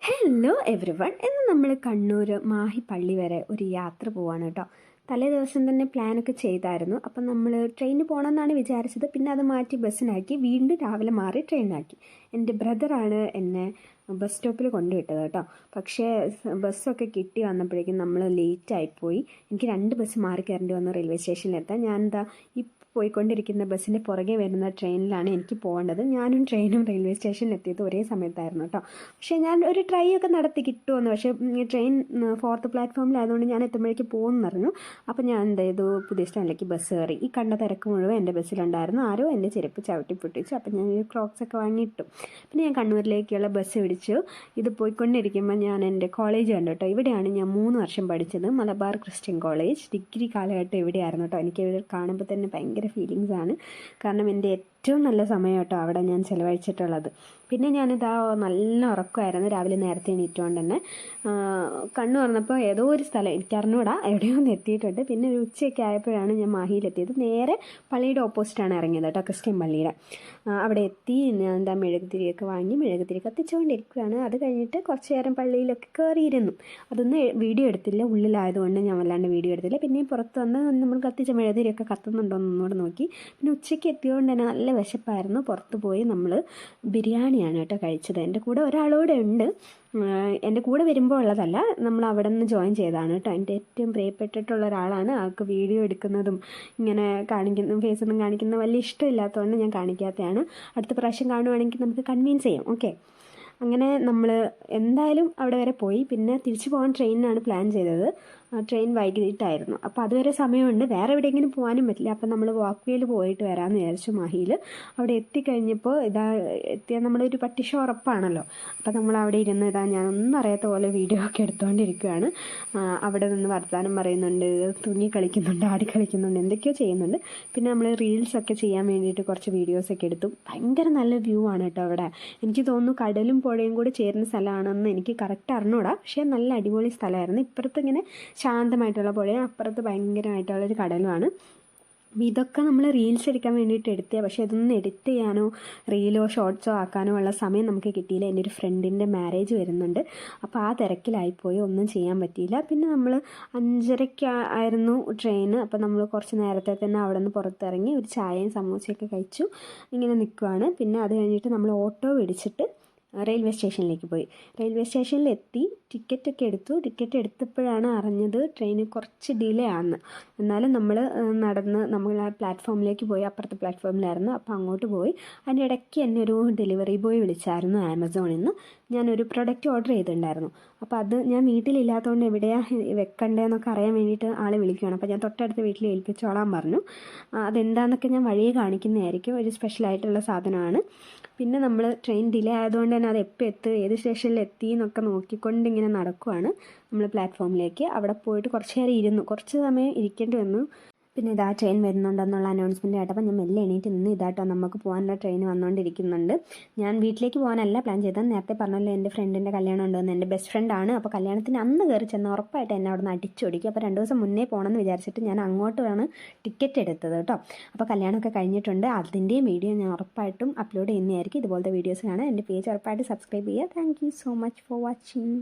Hello every one. ഇന്ന് നമ്മൾ കണ്ണൂർ മാഹി പള്ളി വരെ ഒരു യാത്ര പോവാണ് കേട്ടോ. തലേ ദിവസം തന്നെ പ്ലാനൊക്കെ ചെയ്തായിരുന്നു. അപ്പം നമ്മൾ ട്രെയിനിന് പോകണമെന്നാണ് വിചാരിച്ചത്. പിന്നെ അത് മാറ്റി ബസ്സിനാക്കി, വീണ്ടും രാവിലെ മാറി ട്രെയിനിനാക്കി. എൻ്റെ ബ്രദറാണ് എന്നെ ബസ് സ്റ്റോപ്പിൽ കൊണ്ടുവിട്ടത് കേട്ടോ. പക്ഷേ ബസ്സൊക്കെ കിട്ടി വന്നപ്പോഴേക്കും നമ്മൾ ലേറ്റായിപ്പോയി. എനിക്ക് 2 ബസ് മാറി കയറേണ്ടി വന്നു റെയിൽവേ സ്റ്റേഷനിലെത്താൻ. ഞാനെന്താ ഈ പോയിക്കൊണ്ടിരിക്കുന്ന ബസ്സിൻ്റെ പുറകെ വരുന്ന ട്രെയിനിലാണ് എനിക്ക് പോകേണ്ടത്. ഞാനും ട്രെയിനും റെയിൽവേ സ്റ്റേഷനിൽ എത്തിയത് ഒരേ സമയത്തായിരുന്നു കേട്ടോ. പക്ഷേ ഞാൻ ഒരു ട്രൈ ഒക്കെ നടത്തി കിട്ടുമെന്ന്. പക്ഷേ ട്രെയിൻ 4th പ്ലാറ്റ്ഫോമിലായതുകൊണ്ട് ഞാൻ എത്തുമ്പോഴേക്ക് പോകുമെന്ന് പറഞ്ഞു. അപ്പോൾ ഞാൻ എന്ത് ചെയ്തു, പുതിയ സ്റ്റാൻഡിലേക്ക് ബസ് കയറി. ഈ കണ്ട തിരക്ക് മുഴുവൻ എൻ്റെ ബസ്സിലുണ്ടായിരുന്നു. ആരോ എൻ്റെ ചെരുപ്പ് ചവിട്ടി പൊട്ടിച്ചു. അപ്പോൾ ഞാൻ ക്രോക്സ് ഒക്കെ വാങ്ങിയിട്ടു. പിന്നെ ഞാൻ കണ്ണൂരിലേക്കുള്ള ബസ് പിടിച്ചു. ഇത് പോയിക്കൊണ്ടിരിക്കുമ്പോൾ ഞാൻ എൻ്റെ കോളേജ് കണ്ടു കേട്ടോ. ഇവിടെയാണ് ഞാൻ 3 വർഷം പഠിച്ചത്. Malabar Christian college. ഡിഗ്രി കാലഘട്ടം ഇവിടെയായിരുന്നു കേട്ടോ. എനിക്ക് ഇവിടെ കാണുമ്പോൾ തന്നെ ഭയങ്കര ഫീലിങ്സ് ആണ്. കാരണം എൻ്റെ ഏറ്റവും നല്ല സമയം കേട്ടോ അവിടെ ഞാൻ ചിലവഴിച്ചിട്ടുള്ളത്. പിന്നെ ഞാനിതാ നല്ല ഉറക്കമായിരുന്നു. രാവിലെ നേരത്തെ എണീറ്റുകൊണ്ട് തന്നെ കണ്ണു തുറന്നപ്പോൾ ഏതോ ഒരു സ്ഥലം എനിക്കറിഞ്ഞൂടാ, എവിടെയോ ഒന്ന് എത്തിയിട്ടുണ്ട്. പിന്നെ ഒരു ഉച്ചയൊക്കെ ആയപ്പോഴാണ് ഞാൻ മാഹിയിലെത്തിയത്. നേരെ പള്ളിയുടെ ഓപ്പോസിറ്റാണ് ഇറങ്ങിയത് കേട്ടോ, ക്രിസ്ത്യൻ പള്ളിയുടെ. അവിടെ എത്തി ഞാൻ എന്താ മെഴുകുതിരിയൊക്കെ വാങ്ങി മെഴുകുതിരി കത്തിച്ചുകൊണ്ടിരിക്കുകയാണ്. അത് കഴിഞ്ഞിട്ട് കുറച്ച് നേരം പള്ളിയിലൊക്കെ കയറിയിരുന്നു. അതൊന്നും വീഡിയോ എടുത്തില്ല, ഉള്ളിലായതുകൊണ്ട് ഞാൻ വല്ലാണ്ട് വീഡിയോ എടുത്തില്ല. പിന്നെ പുറത്ത് വന്ന് നമ്മൾ കത്തിച്ച മെഴുകുതിരിയൊക്കെ കത്തുന്നുണ്ടോ എന്നൊന്നുകൂടെ നോക്കി. പിന്നെ ഉച്ചയ്ക്ക് എത്തിയതുകൊണ്ട് തന്നെ നല്ല വിശപ്പായിരുന്നു. പുറത്ത് പോയി നമ്മൾ ബിരിയാണിയാണ് കേട്ടോ കഴിച്ചത്. എൻ്റെ കൂടെ ഒരാളൂടെ ഉണ്ട്. എൻ്റെ കൂടെ വരുമ്പോൾ ഉള്ളതല്ല, നമ്മൾ അവിടെ നിന്ന് ജോയിൻ ചെയ്തതാണ് കേട്ടോ. എൻ്റെ ഏറ്റവും പ്രിയപ്പെട്ടിട്ടുള്ള ഒരാളാണ്. ആൾക്ക് വീഡിയോ എടുക്കുന്നതും ഇങ്ങനെ ഫേസൊന്നും കാണിക്കുന്ന വലിയ ഇഷ്ടമില്ലാത്തതുകൊണ്ട് ഞാൻ കാണിക്കാത്തതാണ്. അടുത്ത പ്രാവശ്യം കാണുവാണെങ്കിൽ നമുക്ക് കൺവിൻസ് ചെയ്യാം. ഓക്കെ, അങ്ങനെ നമ്മൾ എന്തായാലും അവിടെ വരെ പോയി. പിന്നെ തിരിച്ചു പോകാൻ ട്രെയിനിനാണ് പ്ലാൻ ചെയ്തത്. ട്രെയിൻ വൈകിട്ടായിരുന്നു. അപ്പോൾ അതുവരെ സമയമുണ്ട്. വേറെ എവിടെയെങ്കിലും പോകാനും പറ്റില്ല. അപ്പോൾ നമ്മൾ വാക്ക് വേയിൽ പോയിട്ട് വരാമെന്ന് വിചാരിച്ചു മാഹിയിൽ. അവിടെ എത്തിക്കഴിഞ്ഞപ്പോൾ എത്തിയാൽ നമ്മളൊരു പട്ടിഷോ ഉറപ്പാണല്ലോ. അപ്പോൾ നമ്മൾ അവിടെ ഇരുന്ന് ഞാനൊന്നും അറിയാത്ത പോലെ വീഡിയോ ഒക്കെ എടുത്തുകൊണ്ടിരിക്കുകയാണ്. അവിടെ നിന്ന് വർത്തമാനം പറയുന്നുണ്ട്, തുങ്ങി കളിക്കുന്നുണ്ട്, ആടി കളിക്കുന്നുണ്ട്, എന്തൊക്കെയോ ചെയ്യുന്നുണ്ട്. പിന്നെ നമ്മൾ റീൽസൊക്കെ ചെയ്യാൻ വേണ്ടിയിട്ട് കുറച്ച് വീഡിയോസൊക്കെ എടുത്തു. ഭയങ്കര നല്ല വ്യൂ ആണ് കേട്ടോ അവിടെ. എനിക്ക് തോന്നുന്നു കടലും പുഴയും കൂടി ചേരുന്ന സ്ഥലമാണെന്ന് എനിക്ക് കറക്റ്റ് അറിഞ്ഞൂടാ. പക്ഷേ നല്ല അടിപൊളി സ്ഥലമായിരുന്നു. ഇപ്പുറത്ത് ഇങ്ങനെ ശാന്തമായിട്ടുള്ള പുഴയും അപ്പുറത്ത് ഭയങ്കരമായിട്ടുള്ളൊരു കടലുമാണ്. ഇതൊക്കെ നമ്മൾ റീൽസ് എടുക്കാൻ വേണ്ടിയിട്ട് എടുത്തതാണ്. പക്ഷേ ഇതൊന്നും എഡിറ്റ് ചെയ്യാനോ റീലോ ഷോർട്സോ ആക്കാനോ ഉള്ള സമയം നമുക്ക് കിട്ടിയില്ല. എൻ്റെ ഒരു ഫ്രണ്ടിൻ്റെ മാരേജ് വരുന്നുണ്ട്. അപ്പോൾ ആ തിരക്കിലായിപ്പോയി, ഒന്നും ചെയ്യാൻ പറ്റിയില്ല. പിന്നെ നമ്മൾ 5:30 ആയിരുന്നു ട്രെയിൻ. അപ്പോൾ നമ്മൾ കുറച്ച് നേരത്തെ തന്നെ അവിടെ നിന്ന് പുറത്തിറങ്ങി ഒരു ചായയും സമൂസയൊക്കെ കഴിച്ചു ഇങ്ങനെ നിൽക്കുവാണ്. പിന്നെ അത് കഴിഞ്ഞിട്ട് നമ്മൾ ഓട്ടോ പിടിച്ചിട്ട് റെയിൽവേ സ്റ്റേഷനിലേക്ക് പോയി. റെയിൽവേ സ്റ്റേഷനിലെത്തി ടിക്കറ്റൊക്കെ എടുത്തു. ടിക്കറ്റ് എടുത്തപ്പോഴാണ് അറിഞ്ഞത് ട്രെയിന് കുറച്ച് ഡിലേ ആണ്. എന്നാലും നമ്മൾ നടന്ന് നമ്മൾ ആ പ്ലാറ്റ്ഫോമിലേക്ക് പോയി. അപ്പുറത്തെ പ്ലാറ്റ്ഫോമിലായിരുന്നു. അപ്പോൾ അങ്ങോട്ട് പോയി. അതിൻ്റെ ഇടയ്ക്ക് എന്നെ ഒരു ഡെലിവറി ബോയ് വിളിച്ചായിരുന്നു ആമസോണിൽ നിന്ന്. ഞാനൊരു പ്രൊഡക്റ്റ് ഓർഡർ ചെയ്തിട്ടുണ്ടായിരുന്നു. അപ്പോൾ അത് ഞാൻ വീട്ടിലില്ലാത്തതുകൊണ്ട് എവിടെയാണ് വെക്കണ്ടതെന്നൊക്കെ അറിയാൻ വേണ്ടിയിട്ട് ആളെ വിളിക്കുകയാണ്. അപ്പോൾ ഞാൻ തൊട്ടടുത്ത വീട്ടിൽ ഏൽപ്പിച്ചോളാൻ പറഞ്ഞു. അതെന്താണെന്നൊക്കെ ഞാൻ വഴിയെ കാണിക്കുന്നതായിരിക്കും. ഒരു സ്പെഷ്യലായിട്ടുള്ള സാധനമാണ്. പിന്നെ നമ്മൾ ട്രെയിൻ ഡിലേ ആയതുകൊണ്ട് തന്നെ അത് എപ്പോൾ എത്തും, ഏത് സ്റ്റേഷനിൽ എത്തി എന്നൊക്കെ നോക്കിക്കൊണ്ട് ഇങ്ങനെ നടക്കുവാണ് നമ്മൾ പ്ലാറ്റ്ഫോമിലേക്ക്. അവിടെ പോയിട്ട് കുറച്ച് നേരം ഇരുന്നു, കുറച്ച് സമയം ഇരിക്കേണ്ടി വന്നു. പിന്നെ ഇതാ ട്രെയിൻ വരുന്നുണ്ടെന്നുള്ള അനൗൺസ്മെൻറ്റ് കേട്ടപ്പോൾ ഞാൻ മെല്ലെ എണീറ്റ് നിന്ന്. ഇതാട്ടോ നമുക്ക് പോകാനുള്ള ട്രെയിൻ വന്നുകൊണ്ടിരിക്കുന്നുണ്ട്. ഞാൻ വീട്ടിലേക്ക് പോകാനല്ല പ്ലാൻ ചെയ്തത്. നേരത്തെ പറഞ്ഞല്ലോ എൻ്റെ ഫ്രണ്ടിൻ്റെ കല്യാണം ഉണ്ടെന്ന്. എൻ്റെ ബെസ്റ്റ് ഫ്രണ്ടാണ്. അപ്പോൾ കല്യാണത്തിന് അന്ന് കയറി ചെന്ന് ഉറപ്പായിട്ട് എന്നെ അവിടെ നിന്ന് അടിച്ചൊടിക്കും. അപ്പോൾ 2 ദിവസം മുന്നേ പോകണമെന്ന് വിചാരിച്ചിട്ട് ഞാൻ അങ്ങോട്ടാണ് ടിക്കറ്റ് എടുത്തത് കേട്ടോ. അപ്പോൾ കല്യാണമൊക്കെ കഴിഞ്ഞിട്ടുണ്ട്. അതിൻ്റെയും വീഡിയോ ഞാൻ ഉറപ്പായിട്ടും അപ്ലോഡ് ചെയ്യുന്നതായിരിക്കും. ഇതുപോലത്തെ വീഡിയോസ് കാണാൻ എൻ്റെ പേജ് ഉറപ്പായിട്ട് സബ്സ്ക്രൈബ് ചെയ്യുക. Thank you so much for watching.